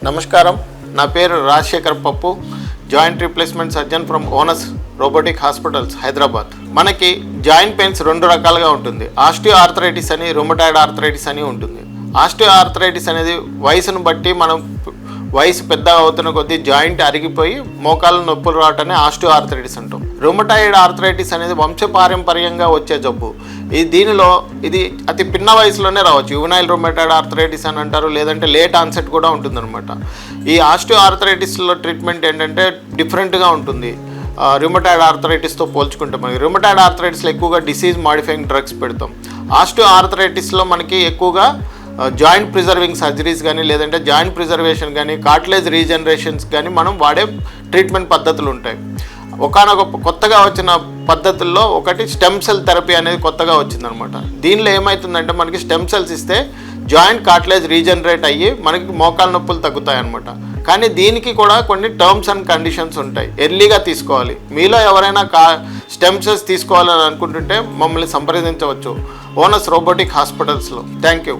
నమస్కారం, నా పేరు రాజశేఖర్ పప్పు, joint replacement surgeon from onus robotic hospitals Hyderabad. మనకి జాయింట్ పెయిన్స్ రెండు రకాలుగా ఉంటుంది. ఆస్టియో ఆర్థరైటిస్ అని, రుమటాయిడ్ ఆర్థరైటిస్ అని ఉంటుంది. ఆస్టియో ఆర్థరైటిస్ అనేది వయసును బట్టి వయసు పెద్దగా అవుతున్న కొద్దీ జాయింట్ అరిగిపోయి మోకాళ్ళ నొప్పులు రావటాన్ని ఆస్టియో ఆర్థరైటిస్ అంటాం. రుమటాయిడ్ ఆర్థరైటిస్ అనేది వంశపారంపర్యంగా వచ్చే జబ్బు. దీనిలో ఇది అతి పిన్న వయసులోనే రావచ్చు. యువనైల్ రుమటాయిడ్ ఆర్థరైటిస్ అని అంటారు, లేదంటే లేట్ ఆన్సెట్ కూడా ఉంటుందన్నమాట. ఈ ఆస్టియో ఆర్థరైటిస్లో ట్రీట్మెంట్ ఏంటంటే డిఫరెంట్గా ఉంటుంది. రుమటాయిడ్ ఆర్థరైటిస్తో పోల్చుకుంటే మనకి రుమటాయిడ్ ఆర్థరైటిస్లో ఎక్కువగా డిసీజ్ మాడిఫైయింగ్ డ్రగ్స్ పెడతాం. ఆస్టియో ఆర్థరైటిస్లో మనకి ఎక్కువగా జాయింట్ ప్రిజర్వింగ్ సర్జరీస్ కానీ, లేదంటే జాయింట్ ప్రిజర్వేషన్ కానీ, కార్టిలేజ్ రీజనరేషన్స్ కానీ మనం వాడే ట్రీట్మెంట్ పద్ధతులు ఉంటాయి. ఒకనొక కొత్తగా వచ్చిన పద్ధతుల్లో ఒకటి స్టెమ్ సెల్ థెరపీ అనేది కొత్తగా వచ్చిందనమాట. దీనిలో ఏమవుతుందంటే మనకి స్టెమ్ సెల్స్ ఇస్తే జాయింట్ కార్టిలేజ్ రీజనరేట్ అయ్యి మనకి మోకాళ్ళ నొప్పులు తగ్గుతాయి అనమాట. కానీ దీనికి కూడా కొన్ని టర్మ్స్ అండ్ కండిషన్స్ ఉంటాయి. ఎర్లీగా తీసుకోవాలి. మీలో ఎవరైనా స్టెమ్ సెల్స్ తీసుకోవాలని అనుకుంటుంటే మమ్మల్ని సంప్రదించవచ్చు ఓనస్ రోబోటిక్ హాస్పిటల్స్లో. Thank you.